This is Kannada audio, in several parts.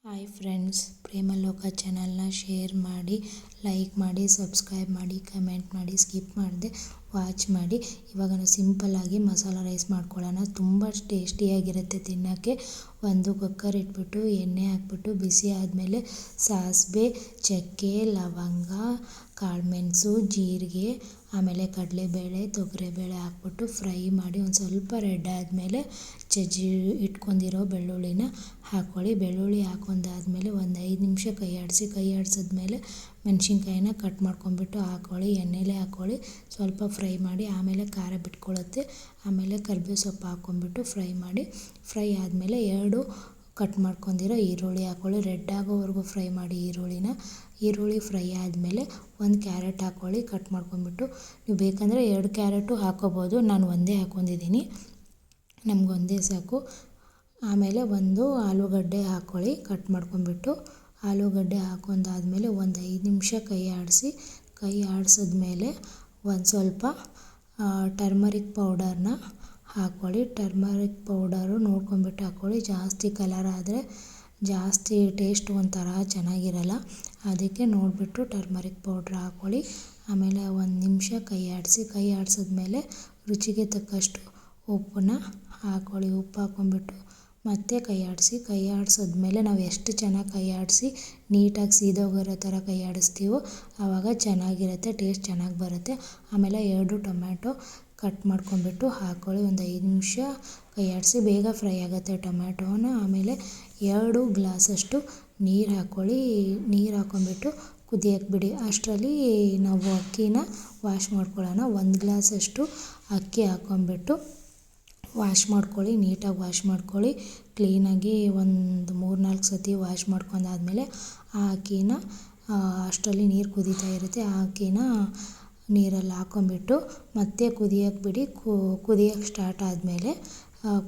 ಹಾಯ್ ಫ್ರೆಂಡ್ಸ್, ಪ್ರೇಮಲೋಕ ಚಾನಲ್ನ ಶೇರ್ ಮಾಡಿ, ಲೈಕ್ ಮಾಡಿ, ಸಬ್ಸ್ಕ್ರೈಬ್ ಮಾಡಿ, ಕಮೆಂಟ್ ಮಾಡಿ, ಸ್ಕಿಪ್ ಮಾಡದೆ ವಾಚ್ ಮಾಡಿ. ಇವಾಗ ನಾವು ಸಿಂಪಲ್ಲಾಗಿ ಮಸಾಲ ರೈಸ್ ಮಾಡ್ಕೊಳ್ಳೋಣ. ತುಂಬ ಟೇಸ್ಟಿಯಾಗಿರುತ್ತೆ ತಿನ್ನೋಕ್ಕೆ. ಒಂದು ಕುಕ್ಕರ್ ಇಟ್ಬಿಟ್ಟು ಎಣ್ಣೆ ಹಾಕ್ಬಿಟ್ಟು ಬಿಸಿ ಆದಮೇಲೆ ಸಾಸಿವೆ, ಚಕ್ಕೆ, ಲವಂಗ, ಕಾಳುಮೆಣಸು, ಜೀರಿಗೆ, ಆಮೇಲೆ ಕಡಲೆಬೇಳೆ, ತೊಗರಿಬೇಳೆ ಹಾಕ್ಬಿಟ್ಟು ಫ್ರೈ ಮಾಡಿ ಒಂದು ಸ್ವಲ್ಪ ರೆಡ್ ಆದಮೇಲೆ ಜಜ್ಜಿ ಇಟ್ಕೊಂಡಿರೋ ಬೆಳ್ಳುಳ್ಳಿನ ಹಾಕ್ಕೊಳ್ಳಿ. ಬೆಳ್ಳುಳ್ಳಿ ಹಾಕೊಂಡಾದ್ಮೇಲೆ ಒಂದು 5 ನಿಮಿಷ ಕೈ ಆಡಿಸಿದ್ಮೇಲೆ ಮೆಣಸಿನ್ಕಾಯಿನ ಕಟ್ ಮಾಡ್ಕೊಂಡ್ಬಿಟ್ಟು ಹಾಕ್ಕೊಳ್ಳಿ. ಎಣ್ಣೆಲೇ ಹಾಕ್ಕೊಳ್ಳಿ, ಸ್ವಲ್ಪ ಫ್ರೈ ಮಾಡಿ. ಆಮೇಲೆ ಖಾರ ಬಿಟ್ಕೊಳ್ಳುತ್ತೆ. ಆಮೇಲೆ ಕರಿಬೇವು ಸೊಪ್ಪು ಹಾಕ್ಕೊಂಡ್ಬಿಟ್ಟು ಫ್ರೈ ಮಾಡಿ. ಫ್ರೈ ಆದಮೇಲೆ 2 ಕಟ್ ಮಾಡ್ಕೊಂಡಿರೋ ಈರುಳ್ಳಿ ಹಾಕ್ಕೊಳ್ಳಿ. ರೆಡ್ ಆಗೋವರೆಗೂ ಫ್ರೈ ಮಾಡಿ ಈರುಳ್ಳಿ ಫ್ರೈ ಆದಮೇಲೆ 1 ಕ್ಯಾರೆಟ್ ಹಾಕ್ಕೊಳ್ಳಿ ಕಟ್ ಮಾಡ್ಕೊಂಡ್ಬಿಟ್ಟು. ನೀವು ಬೇಕಂದರೆ 2 ಕ್ಯಾರೆಟು ಹಾಕ್ಕೋಬೋದು, ನಾನು ಒಂದೇ ಹಾಕ್ಕೊಂಡಿದ್ದೀನಿ, ನಮಗೊಂದೇ ಸಾಕು. ಆಮೇಲೆ 1 ಆಲೂಗಡ್ಡೆ ಹಾಕ್ಕೊಳ್ಳಿ ಕಟ್ ಮಾಡ್ಕೊಂಡ್ಬಿಟ್ಟು. ಆಲೂಗಡ್ಡೆ ಹಾಕೊಂಡಾದ್ಮೇಲೆ ಒಂದು 5 ನಿಮಿಷ ಕೈ ಆಡಿಸಿದ್ಮೇಲೆ ಒಂದು ಸ್ವಲ್ಪ ಟರ್ಮರಿಕ್ ಪೌಡರ್ನ ಹಾಕ್ಕೊಳ್ಳಿ. ಟರ್ಮರಿಕ್ ಪೌಡರು ನೋಡ್ಕೊಂಬಿಟ್ಟು ಹಾಕ್ಕೊಳ್ಳಿ. ಜಾಸ್ತಿ ಕಲರ್ ಆದರೆ ಜಾಸ್ತಿ ಟೇಸ್ಟ್ ಒಂಥರ ಚೆನ್ನಾಗಿರಲ್ಲ, ಅದಕ್ಕೆ ನೋಡಿಬಿಟ್ಟು ಟರ್ಮರಿಕ್ ಪೌಡ್ರ್ ಹಾಕ್ಕೊಳ್ಳಿ. ಆಮೇಲೆ 1 ನಿಮಿಷ ಕೈ ಆಡಿಸಿದ್ಮೇಲೆ ರುಚಿಗೆ ತಕ್ಕಷ್ಟು ಉಪ್ಪನ್ನ ಹಾಕ್ಕೊಳ್ಳಿ. ಉಪ್ಪು ಹಾಕ್ಕೊಂಬಿಟ್ಟು ಮತ್ತೆ ಕೈ ಆಡಿಸಿದ್ಮೇಲೆ ನಾವು ಎಷ್ಟು ಚೆನ್ನಾಗಿ ಕೈ ಆಡಿಸಿ ನೀಟಾಗಿ ಸೀದೋಗಿರೋ ಥರ ಕೈ ಆಡಿಸ್ತೀವೋ ಆವಾಗ ಚೆನ್ನಾಗಿರುತ್ತೆ, ಟೇಸ್ಟ್ ಚೆನ್ನಾಗಿ ಬರುತ್ತೆ. ಆಮೇಲೆ 2 ಟೊಮ್ಯಾಟೊ ಕಟ್ ಮಾಡ್ಕೊಂಬಿಟ್ಟು ಹಾಕ್ಕೊಳ್ಳಿ. ಒಂದು 5 ನಿಮಿಷ ಕೈ ಆಡಿಸಿ, ಬೇಗ ಫ್ರೈ ಆಗುತ್ತೆ ಟೊಮ್ಯಾಟೋನ. ಆಮೇಲೆ 2 ಗ್ಲಾಸಷ್ಟು ನೀರು ಹಾಕ್ಕೊಳ್ಳಿ. ನೀರು ಹಾಕ್ಕೊಂಬಿಟ್ಟು ಕುದಿಯೋಕ್ಕೆ ಬಿಡಿ. ಅಷ್ಟರಲ್ಲಿ ನಾವು ಅಕ್ಕಿನ ವಾಶ್ ಮಾಡ್ಕೊಳ್ಳೋಣ. 1 ಗ್ಲಾಸಷ್ಟು ಅಕ್ಕಿ ಹಾಕ್ಕೊಂಬಿಟ್ಟು ವಾಶ್ ಮಾಡ್ಕೊಳ್ಳಿ. ನೀಟಾಗಿ ವಾಶ್ ಮಾಡ್ಕೊಳ್ಳಿ. ಕ್ಲೀನಾಗಿ ಒಂದು 3-4 ಸತಿ ವಾಶ್ ಮಾಡ್ಕೊಂಡಾದ್ಮೇಲೆ ಆ ಅಕ್ಕಿನ ಅಷ್ಟರಲ್ಲಿ ನೀರು ಕುದೀತಾ ಇರುತ್ತೆ, ಆ ಅಕ್ಕಿನ ನೀರಲ್ಲಿ ಹಾಕ್ಕೊಂಬಿಟ್ಟು ಮತ್ತೆ ಕುದಿಯೋಕ್ಕೆ ಬಿಡಿ. ಕುದಿಯೋಕ್ಕೆ ಸ್ಟಾರ್ಟ್ ಆದಮೇಲೆ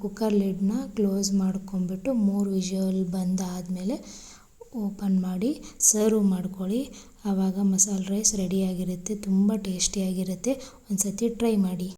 ಕುಕ್ಕರ್ ಲಿಡ್ನ ಕ್ಲೋಸ್ ಮಾಡ್ಕೊಂಬಿಟ್ಟು 3 ವಿಷಲ್ ಬಂದಾದಮೇಲೆ ಓಪನ್ ಮಾಡಿ ಸರ್ವ್ ಮಾಡ್ಕೊಳ್ಳಿ. ಆವಾಗ ಮಸಾಲೆ ರೈಸ್ ರೆಡಿಯಾಗಿರುತ್ತೆ. ತುಂಬ ಟೇಸ್ಟಿಯಾಗಿರುತ್ತೆ. ಒಂದು ಸತಿ ಟ್ರೈ ಮಾಡಿ.